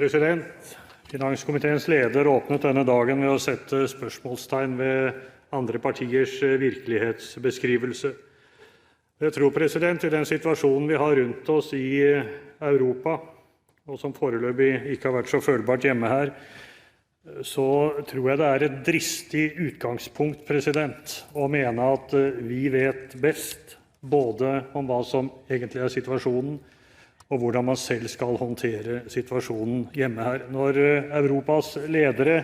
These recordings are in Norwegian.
President, Finanskomiteens leder åpnet denne dagen med å sette spørsmålstegn ved andre partiers virkelighetsbeskrivelse. Jeg tror, president, i den situasjonen vi har rundt oss i Europa, og som foreløpig ikke har vært så følbart hjemme her, så tror jeg det er et dristig utgangspunkt, president, å mene at vi vet best både om hva som egentlig er situasjonen, og hvordan man selv skal håndtere situasjonen hjemme her. Når Europas ledere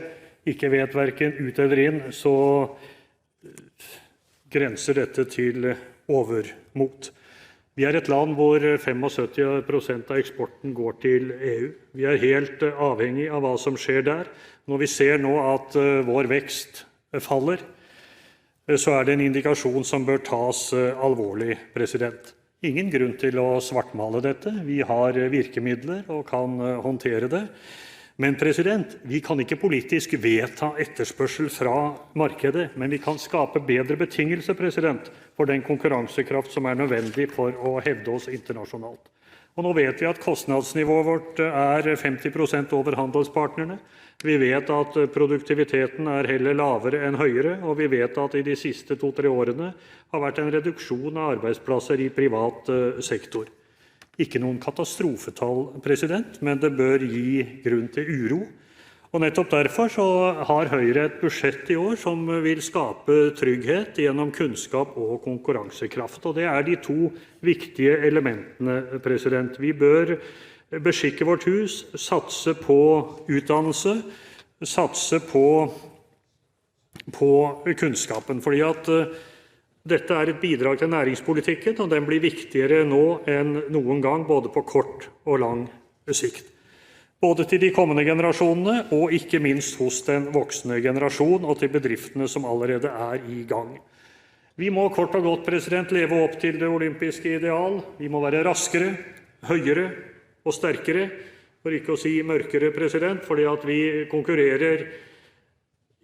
ikke vet hverken ut eller inn, så grenser dette til overmot. Vi er et land hvor 75% av eksporten går til EU. Vi er helt avhengig av hva som skjer der. Når vi ser nå at vår vekst faller, så er det en indikasjon som bør tas alvorlig, president. Ingen grunn til å svartmale dette. Vi har virkemidler og kan håndtere det. Men president, vi kan ikke politisk vedta etterspørsel fra markedet, men vi kan skape bedre betingelser, president, for den konkurransekraft som er nødvendig for å hevde oss internasjonalt. Og nå vet vi at kostnadsnivået vårt er 50% over handelspartnerne. Vi vet at produktiviteten er heller lavere enn høyere, og vi vet at i de siste 2-3 årene har vært en reduksjon av arbeidsplasser i privat sektor. Ikke noen katastrofetall, president, men det bør gi grunn til uro. Og nettopp derfor så har Høyre et budsjett i år som vil skape trygghet gjennom kunnskap og konkurransekraft. Og det er de to viktige elementene, president. Vi bør beskikke vårt hus, satse på utdannelse, satse på kunnskapen. Fordi at dette er et bidrag til næringspolitikken, og den blir viktigere nå enn noen gang, både på kort og lang sikt. Både til de kommende generasjonene, og ikke minst hos den voksne generasjon, og til bedriftene som allerede er i gang. Vi må kort og godt, president, leve opp til det olympiske ideal. Vi må være raskere, høyere og sterkere, for ikke å si mørkere, president, fordi at vi konkurrerer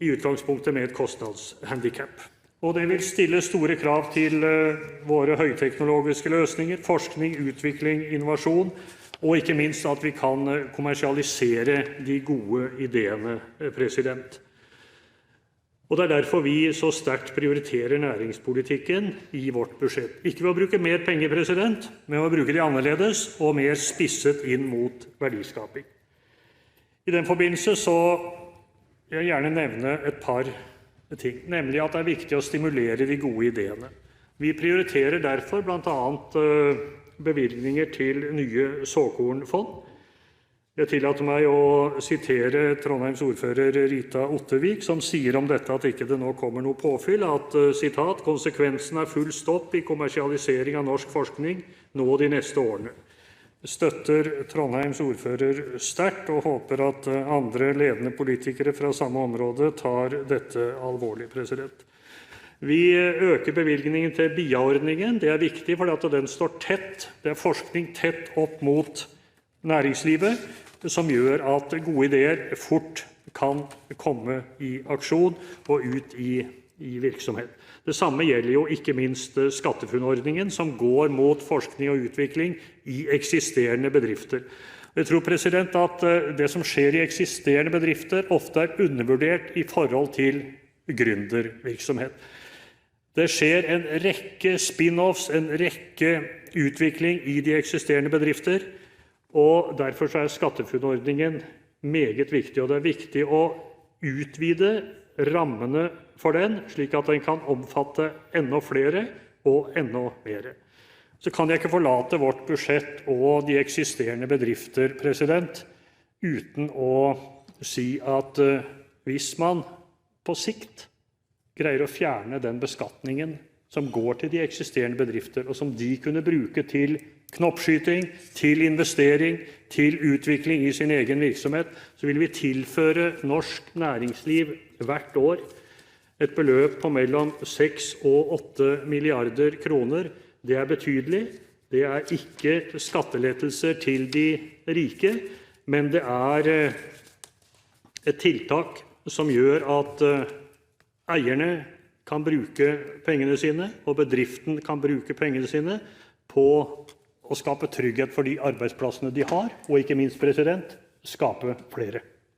i utgangspunktet med et kostnadshandicap. Og det vil stille store krav til våre høyteknologiske løsninger, forskning, utvikling, innovasjon, og ikke minst at vi kan kommersialisere de gode ideene, president. Og det er derfor vi så sterkt prioriterer næringspolitikken i vårt budsjett. Ikke ved å bruke mer penger, president, men ved å bruke de annerledes og mer spisset inn mot verdiskaping. I den forbindelse så vil jeg gjerne nevne et par ting, nemlig at det er viktig å stimulere de gode ideene. Vi prioriterer derfor blant annet bevilgninger til nye såkornfond. Jeg tillater meg å sitere Trondheims ordfører Rita Ottervik, som sier om dette at ikke det nå kommer noe påfyll, at, sitat, konsekvensen er full stopp i kommersialisering av norsk forskning nå de neste årene. Støtter Trondheims ordfører sterkt og håper at andre ledende politikere fra samme område tar dette alvorlig, president. Vi øker bevilgningen til BIA-ordningen. Det er viktig fordi at den står tett. Det er forskning tett opp mot næringslivet, som gjør at gode ideer fort kan komme i aksjon og ut i virksomhet. Det samme gjelder jo ikke minst SkatteFUNN-ordningen, som går mot forskning og utvikling i eksisterende bedrifter. Jeg tror, president, at det som skjer i eksisterende bedrifter ofte er undervurdert i forhold til gründervirksomhet. Det skjer en rekke spin-offs, en rekke utvikling i de eksisterende bedrifter, og derfor så er SkatteFUNN-ordningen meget viktig, og det er viktig å utvide rammene for den, slik at den kan omfatte enda flere og enda mer. Så kan jeg ikke forlate vårt budsjett og de eksisterende bedrifter, president, uten å si at hvis man på sikt greier å fjerne den beskatningen som går til de eksisterende bedrifter, og som de kunne bruke til knoppskyting, til investering, til utvikling i sin egen virksomhet, så vil vi tilføre norsk næringsliv hvert år et beløp på mellom 6 og 8 milliarder kroner. Det er betydelig. Det er ikke skattelettelser til de rike, men det er et tiltak som gjør at eierne kan bruke pengene sine, og bedriften kan bruke pengene sine på å skape trygghet for de arbeidsplassene de har, og ikke minst, president, skape flere.